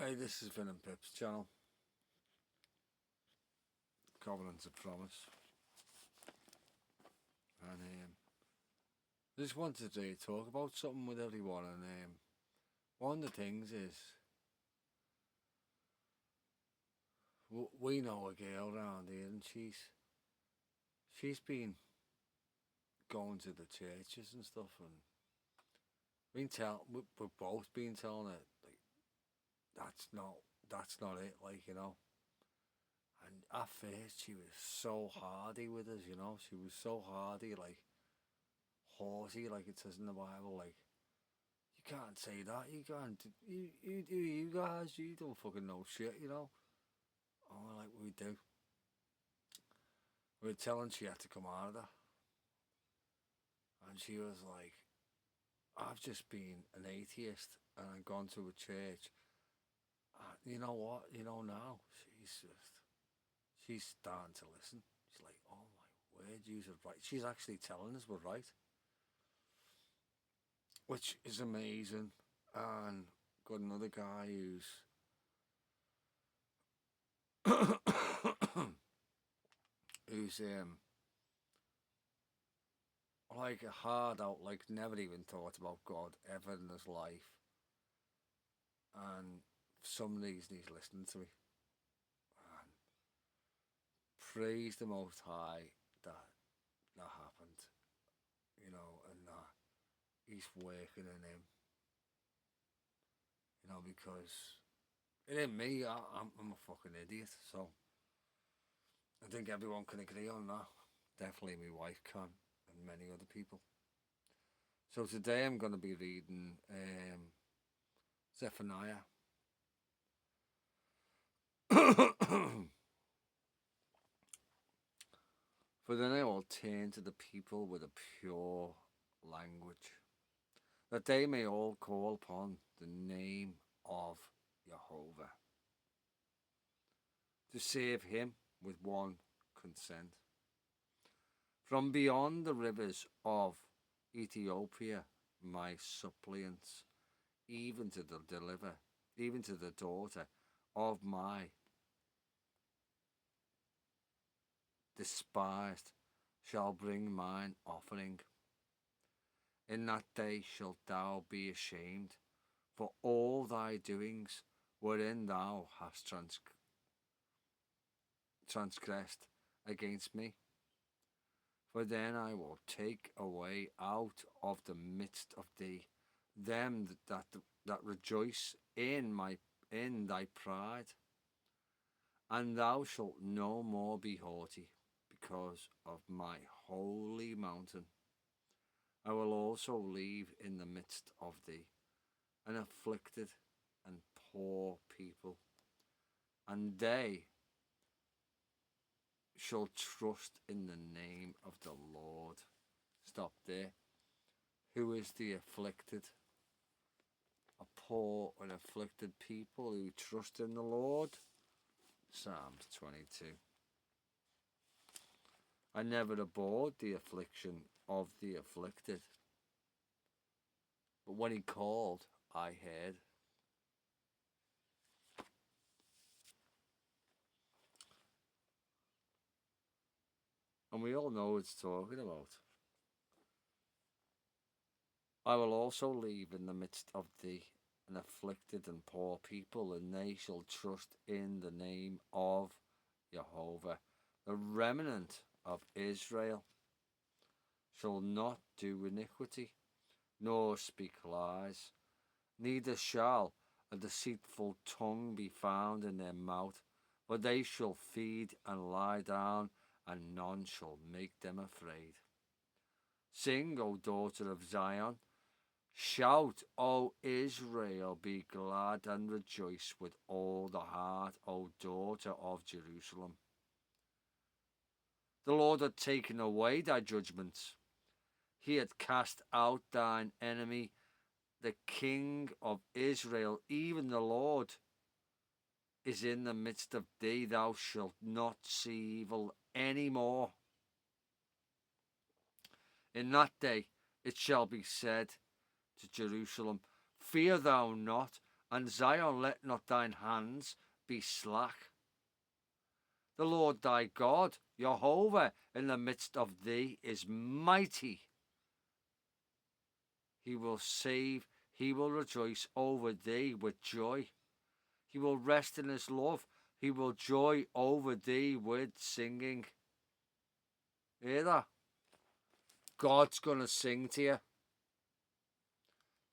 Hey, this is Vin and Pip's channel, Covenants of Promise, and I just wanted to talk about something with everyone. And one of the things is, we know a girl around here, and she's been going to the churches and stuff, and we've both been telling her like that's not it, like, you know. And at first, she was so hardy with us, you know. She was so hardy, like haughty, like it says in the Bible, like, you can't say that. You can't. You do. You guys. You don't fucking know shit. You know. And we're like, we do. We were telling she had to come out of that, and she was like, I've just been an atheist and I've gone to a church. You know what? You know now she's starting to listen. She's like, oh my word, you are right. She's actually telling us we're right, which is amazing. And got another guy who's like a hard out, like never even thought about God ever in his life, and for some reason he's listening to me. And praise the Most High that happened, you know, and that he's working in him, you know, because it ain't me. I'm a fucking idiot. So I think everyone can agree on that. Definitely my wife can, and many other people. So today I'm going to be reading Zephaniah. For then I will turn to the people with a pure language, that they may all call upon the name of Jehovah, to serve him with one consent. From beyond the rivers of Ethiopia, my suppliants, even to the daughter of my despised, shall bring mine offering. In that day shalt thou be ashamed for all thy doings, wherein thou hast transgressed against me. For then I will take away out of the midst of thee them that rejoice in thy pride, and thou shalt no more be haughty because of my holy mountain. I will also leave in the midst of thee an afflicted and poor people, and they shall trust in the name of the Lord. Stop there. Who is the afflicted? A poor and afflicted people who trust in the Lord. Psalms 22. I never abhorred the affliction of the afflicted, but when he called, I heard. And we all know what it's talking about. I will also leave in the midst of thee an afflicted and poor people, and they shall trust in the name of Jehovah. The remnant of Israel shall not do iniquity, nor speak lies, neither shall a deceitful tongue be found in their mouth, for they shall feed and lie down, and none shall make them afraid. Sing, O daughter of Zion. Shout, O Israel, be glad and rejoice with all the heart, O daughter of Jerusalem. The Lord hath taken away thy judgments. He hath cast out thine enemy, the King of Israel, even the Lord is in the midst of thee. Thou shalt not see evil any more. In that day it shall be said to Jerusalem, fear thou not, And Zion, let not thine hands be slack. The Lord thy God, Jehovah, in the midst of thee is mighty. He will save, he will rejoice over thee with joy. He will rest in his love. He will joy over thee with singing. Hear that? God's going to sing to you.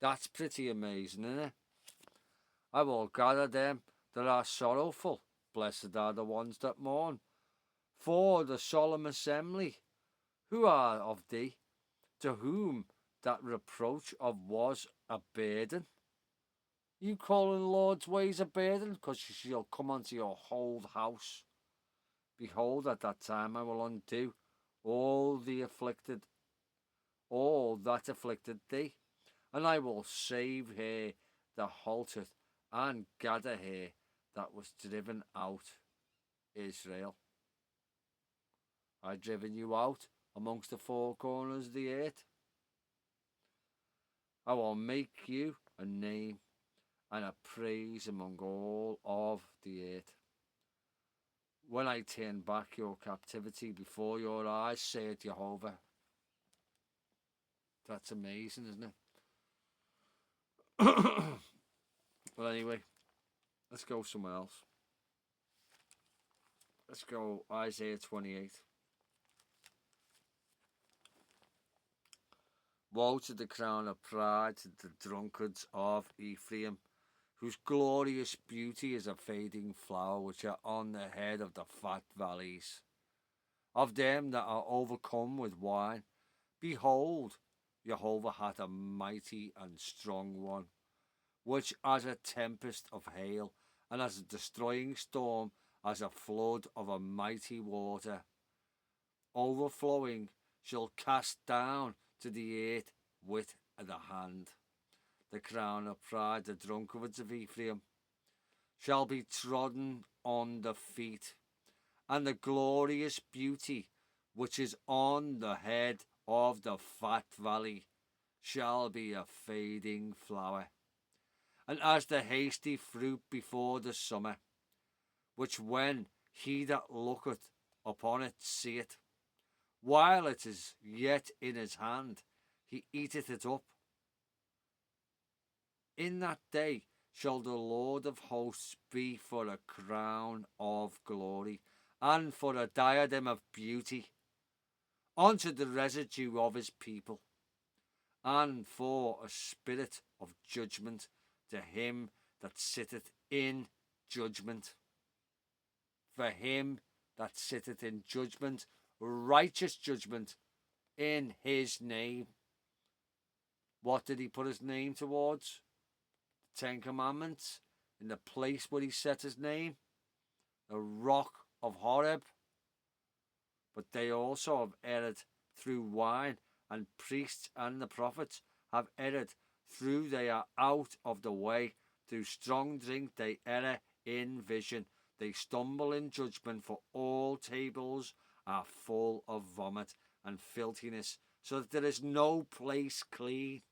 That's pretty amazing, isn't it? I will gather them that are sorrowful. Blessed are the ones that mourn. For the solemn assembly, who are of thee, to whom that reproach of was a burden. You calling the Lord's ways a burden, because she'll come unto your whole house. Behold, at that time I will undo all that afflicted thee, and I will save her that halteth, and gather her that was driven out, Israel. I've driven you out amongst the four corners of the earth. I will make you a name and a praise among all of the earth. When I turn back your captivity before your eyes, saith Jehovah. That's amazing, isn't it? Well, anyway, let's go somewhere else. Let's go Isaiah 28. Woe to the crown of pride, to the drunkards of Ephraim, whose glorious beauty is a fading flower, which are on the head of the fat valleys. Of them that are overcome with wine, behold, Jehovah hath a mighty and strong one, which as a tempest of hail, and as a destroying storm, as a flood of a mighty water, overflowing, shall cast down to the earth with the hand. The crown of pride, the drunkards of Ephraim, shall be trodden on the feet, and the glorious beauty which is on the head of the fat valley shall be a fading flower, and as the hasty fruit before the summer, which when he that looketh upon it seeth, while it is yet in his hand, he eateth it up. In that day shall the Lord of hosts be for a crown of glory, and for a diadem of beauty unto the residue of his people, and for a spirit of judgment to him that sitteth in judgment. For him that sitteth in judgment, righteous judgment in his name. What did he put his name towards? The Ten Commandments, in the place where he set his name, the rock of Horeb. But they also have erred through wine, and priests and the prophets have erred through they are out of the way. Through strong drink they err in vision. They stumble in judgment, for all tables are full of vomit and filthiness, so that there is no place clean.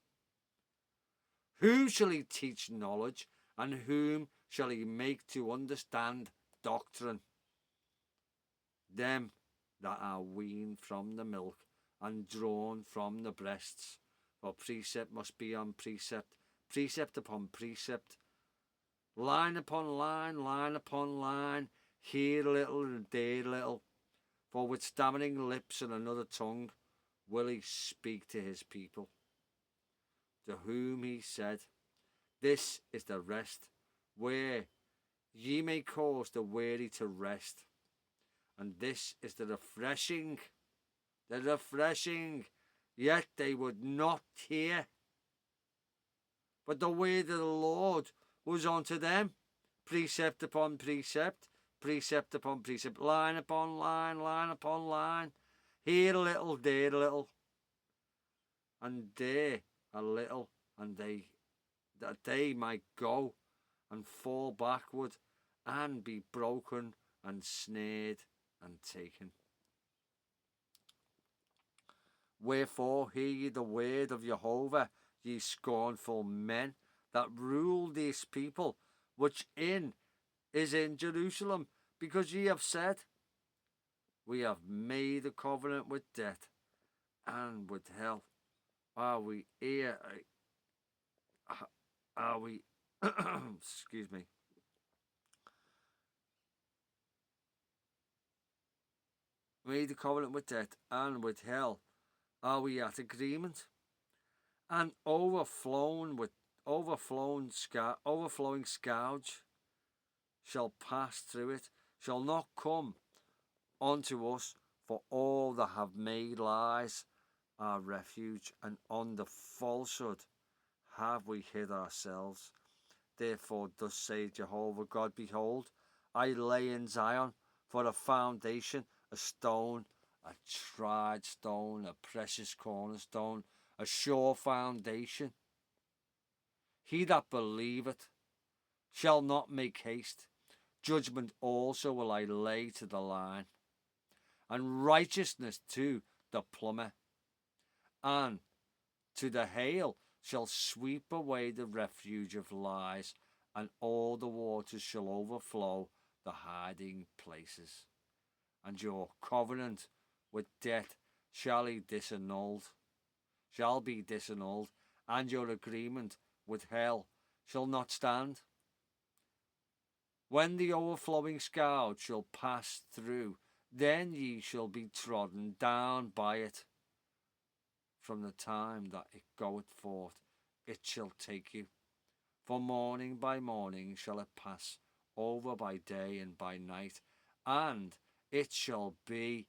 Who shall he teach knowledge, and whom shall he make to understand doctrine? Them that are weaned from the milk, and drawn from the breasts. For precept must be on precept, precept upon precept, line upon line, line upon line, here a little and there a little. For with stammering lips and another tongue will he speak to his people, to whom he said, this is the rest, where ye may cause the weary to rest. And this is the refreshing, yet they would not hear. But the word of the Lord was unto them, precept upon precept, precept upon precept, line upon line, line upon line, here a little, there a little, and there a little, and that they might go and fall backward and be broken and snared and taken. Wherefore hear ye the word of Jehovah, ye scornful men, that rule this people, which is in Jerusalem, because ye have said, we have made a covenant with death and with hell. Are we here? Are we, excuse me, made a covenant with death and with hell? Are we at agreement? And overflowing scourge shall pass through it, shall not come unto us, for all that have made lies our refuge, and on the falsehood have we hid ourselves. Therefore thus saith Jehovah God, behold, I lay in Zion for a foundation, a stone, a tried stone, a precious cornerstone, a sure foundation. He that believeth shall not make haste. Judgment also will I lay to the line, and righteousness to the plumber, and to the hail shall sweep away the refuge of lies, and all the waters shall overflow the hiding places. And your covenant with death shall be disannulled, and your agreement with hell shall not stand. When the overflowing scourge shall pass through, then ye shall be trodden down by it. From the time that it goeth forth, it shall take you. For morning by morning shall it pass over by day and by night, and it shall be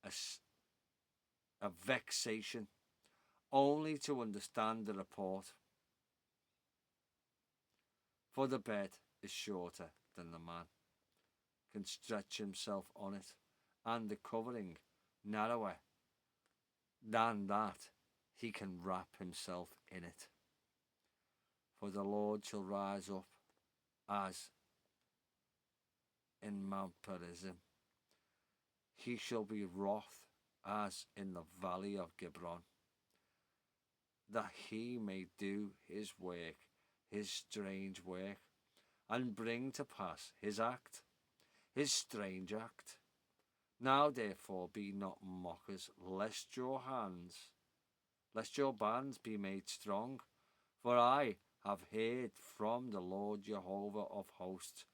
a vexation only to understand the report. For the bed is shorter than the man can stretch himself on it, and the covering narrower than that he can wrap himself in it. For the Lord shall rise up as in Mount Perazim. He shall be wroth as in the valley of Gibron, that he may do his work, his strange work, and bring to pass his act, his strange act. Now therefore be not mockers, lest your bands be made strong. For I have heard from the Lord Jehovah of hosts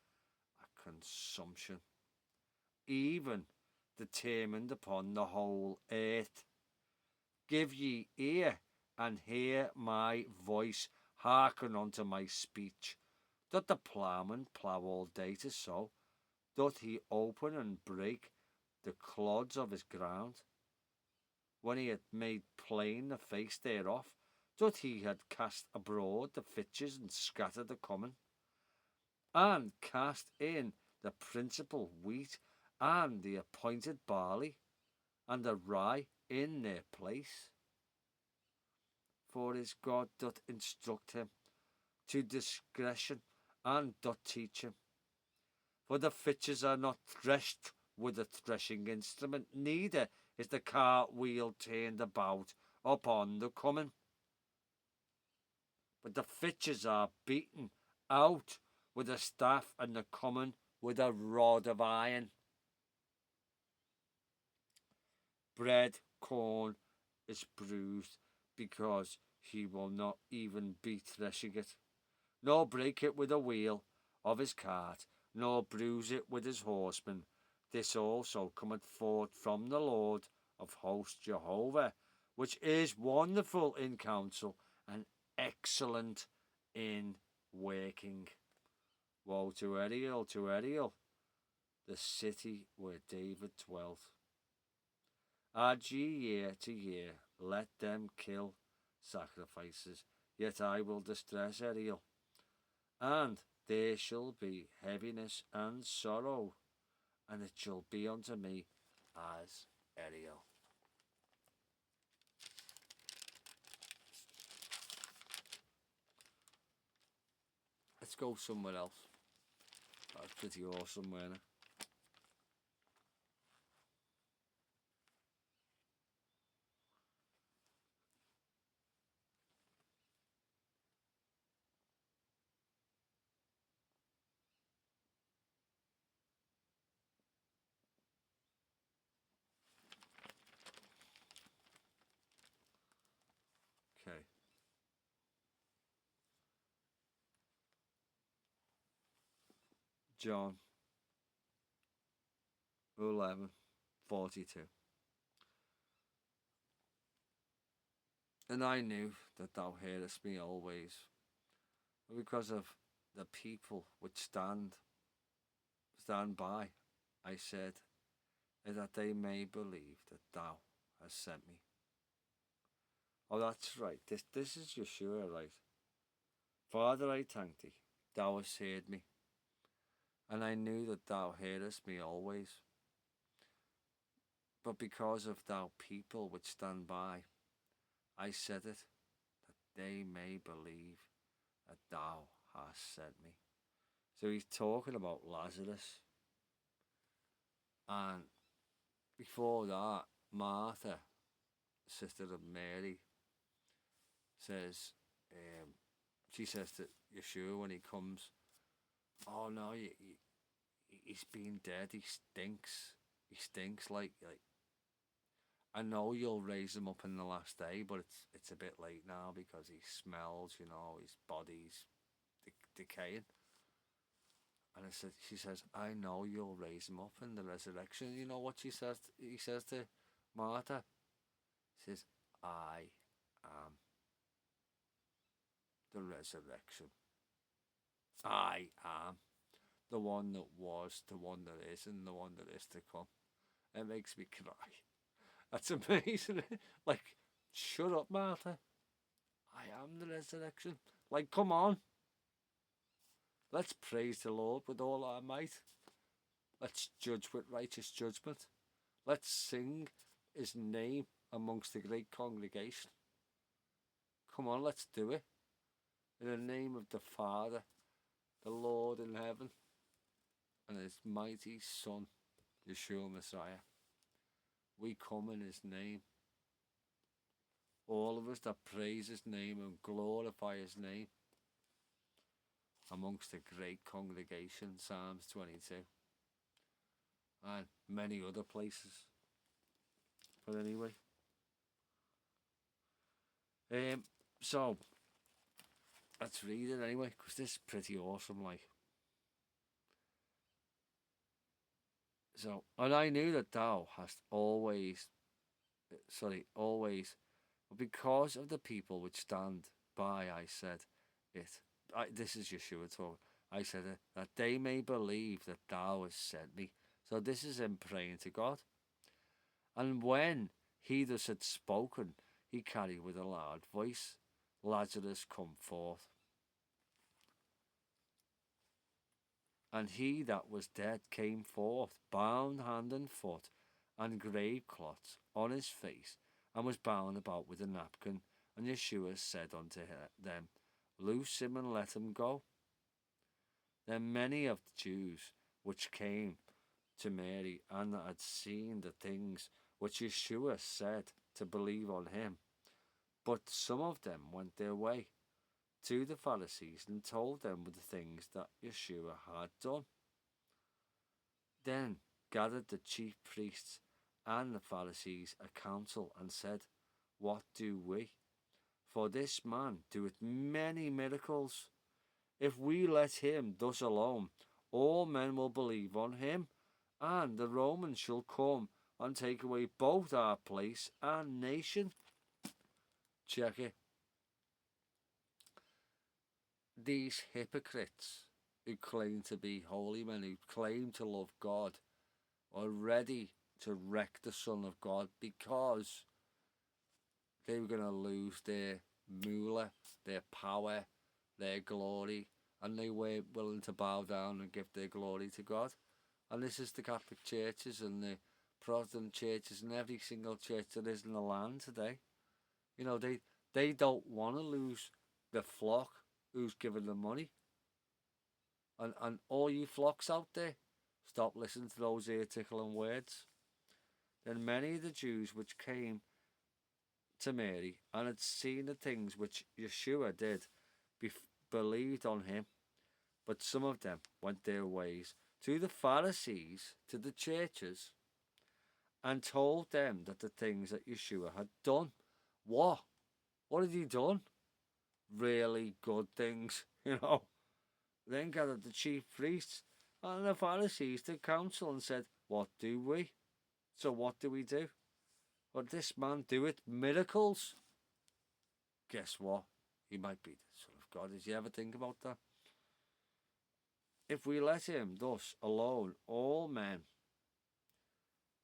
a consumption, even determined upon the whole earth. Give ye ear and hear my voice, hearken unto my speech. Doth the ploughman plough all day to sow? Doth he open and break the clods of his ground? When he hath made plain the face thereof, doth he had cast abroad the fitches and scatter the common, and cast in the principal wheat and the appointed barley, and the rye in their place? For his God doth instruct him to discretion, and doth teach him. For the fitches are not threshed with a threshing instrument, neither is the cart wheel turned about upon the common. But the fitches are beaten out with a staff, and the common with a rod of iron. Corn is bruised, because he will not even be threshing it, nor break it with a wheel of his cart, nor bruise it with his horsemen. This also cometh forth from the Lord of hosts Jehovah, which is wonderful in counsel and excellent in working. Woe to Ariel, the city where David dwelt. Add ye year to year, let them kill sacrifices, yet I will distress Ariel, and there shall be heaviness and sorrow, and it shall be unto me as Ariel. Let's go somewhere else. That's pretty awesome, wasn't it? Okay. John 11:42. And I knew that thou hearest me always, because of the people which stand by, I said, that they may believe that thou hast sent me. Oh, that's right. This is Yeshua, right? Father, I thank thee, thou hast heard me, and I knew that thou hearest me always. But because of thou people which stand by, I said it, that they may believe that thou hast sent me. So he's talking about Lazarus. And before that, Martha, sister of Mary, says, she says to Yeshua when he comes, oh no, he's been dead, he stinks. He stinks like I know you'll raise him up in the last day, but it's a bit late now because he smells, his body's decaying. And she says, I know you'll raise him up in the resurrection. You know what she says? He says to Martha, he says, I am the resurrection. I am the one that was, the one that is, and the one that is to come. It makes me cry. That's amazing. Like, shut up, Martha. I am the resurrection. Like, come on. Let's praise the Lord with all our might. Let's judge with righteous judgment. Let's sing his name amongst the great congregation. Come on, let's do it. In the name of the Father, the Lord in heaven, and his mighty Son, Yeshua Messiah. We come in his name. All of us that praise his name and glorify his name amongst the great congregation, Psalms 22, and many other places. But anyway, so let's read it anyway, because this is pretty awesome, like. So, and I knew that thou hast always, but because of the people which stand by, I said it. This is Yeshua talking. I said it, that they may believe that thou hast sent me. So this is him praying to God. And when he thus had spoken, he carried with a loud voice, Lazarus, come forth. And he that was dead came forth, bound hand and foot, and grave cloths on his face, and was bound about with a napkin. And Yeshua said unto them, Loose him and let him go. Then many of the Jews which came to Mary, and that had seen the things which Yeshua said, to believe on him. But some of them went their way to the Pharisees and told them the things that Yeshua had done. Then gathered the chief priests and the Pharisees a council, and said, What do we? For this man doeth many miracles. If we let him thus alone, all men will believe on him, and the Romans shall come and take away both our place and nation. Check it. These hypocrites who claim to be holy men, who claim to love God, are ready to wreck the Son of God because they were going to lose their moolah, their power, their glory, and they weren't willing to bow down and give their glory to God. And this is the Catholic churches and the Protestant churches and every single church that is in the land today. You know, they don't want to lose the flock who's giving them money. And all you flocks out there, stop listening to those ear-tickling words. Then many of the Jews which came to Mary and had seen the things which Yeshua did believed on him. But some of them went their ways to the Pharisees, to the churches, and told them that the things that Yeshua had done. What? What had he done? Really good things, you know. Then gathered the chief priests and the Pharisees to council and said, "What do we? So what do we do? But this man doeth miracles." Guess what? He might be the Son of God. Did you ever think about that? If we let him thus alone, all men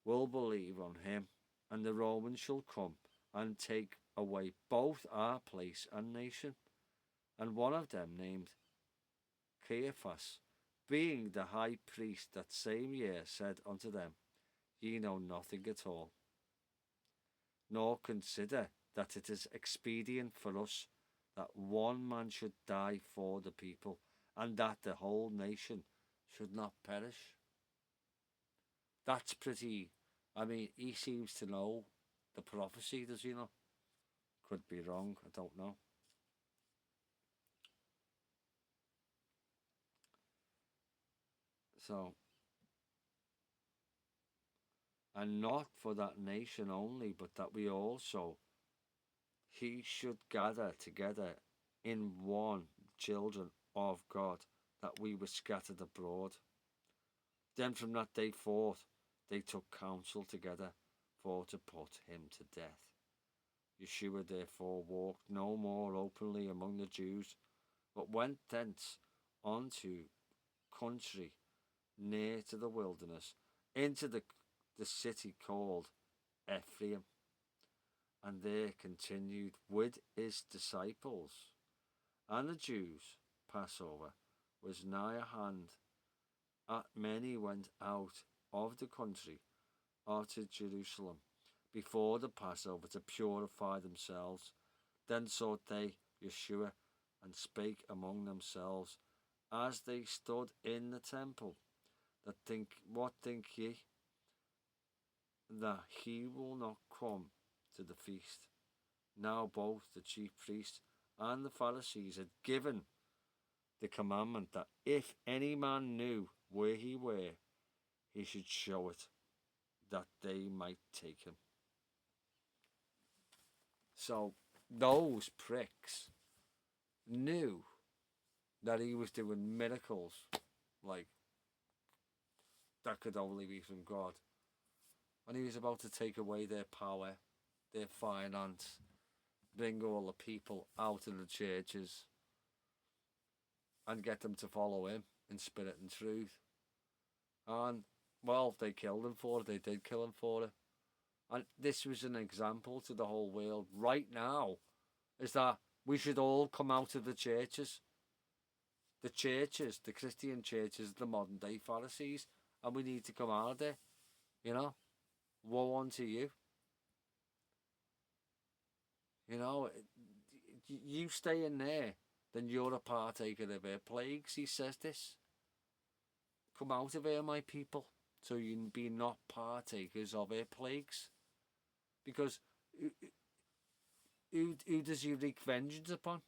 will believe on him, and the Romans shall come and take away both our place and nation. And one of them, named Caiaphas, being the high priest that same year, said unto them, Ye know nothing at all, nor consider that it is expedient for us that one man should die for the people, and that the whole nation should not perish. That's pretty. I mean, he seems to know the prophecy, does he not? Could be wrong, I don't know. So, and not for that nation only, but that we also, he should gather together in one children of God, that we were scattered abroad. Then from that day forth, they took counsel together for to put him to death. Yeshua therefore walked no more openly among the Jews, but went thence unto country near to the wilderness, into the city called Ephraim, and there continued with his disciples. And the Jews' Passover was nigh at hand. Many went out of the country unto Jerusalem before the Passover to purify themselves. Then sought they Yeshua, and spake among themselves as they stood in the temple, what think ye, that he will not come to the feast? Now both the chief priests and the Pharisees had given the commandment that if any man knew where he were, he should show it, that they might take him. So those pricks knew that he was doing miracles like that could only be from God. And he was about to take away their power, their finance, bring all the people out of the churches and get them to follow him in spirit and truth. And, well, they killed him for it. They did kill him for it. And this was an example to the whole world right now, is that we should all come out of the churches. The churches, the Christian churches, the modern day Pharisees, and we need to come out of there, you know. Woe unto you. You know, you stay in there, then you're a partaker of her plagues. He says this. Come out of here, my people, so you be not partakers of her plagues. Because who does he wreak vengeance upon?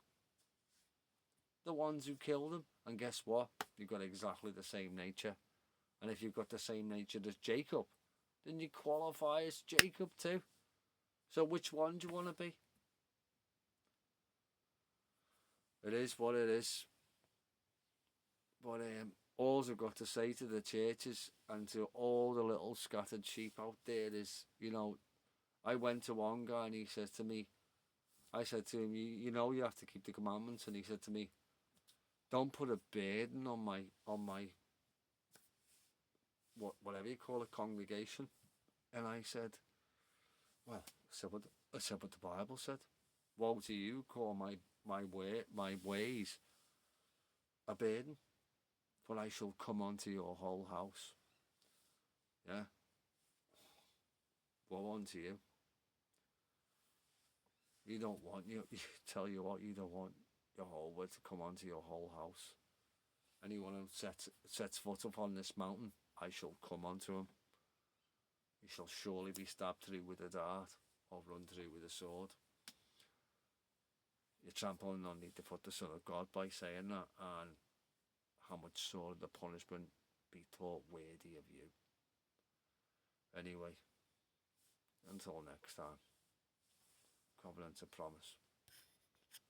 The ones who killed him. And guess what? You've got exactly the same nature. And if you've got the same nature as Jacob, then you qualify as Jacob too. So which one do you want to be? It is what it is. But all I've got to say to the churches and to all the little scattered sheep out there is, you know, I went to one guy and he says to me, I said to him, you know you have to keep the commandments. And he said to me, don't put a burden on my whatever you call it, congregation. And I said, well, I said what the Bible said. Woe to you, call my ways a burden, for I shall come unto your whole house. Yeah. Woe unto you. You don't want, you tell you what, you don't want your whole word to come onto your whole house. Anyone who sets foot upon this mountain, I shall come unto him. He shall surely be stabbed through with a dart, or run through with a sword. You're trampling underneath the foot of the Son of God by saying that, and how much sore the punishment be thought worthy of you. Anyway, until next time, covenant of promise.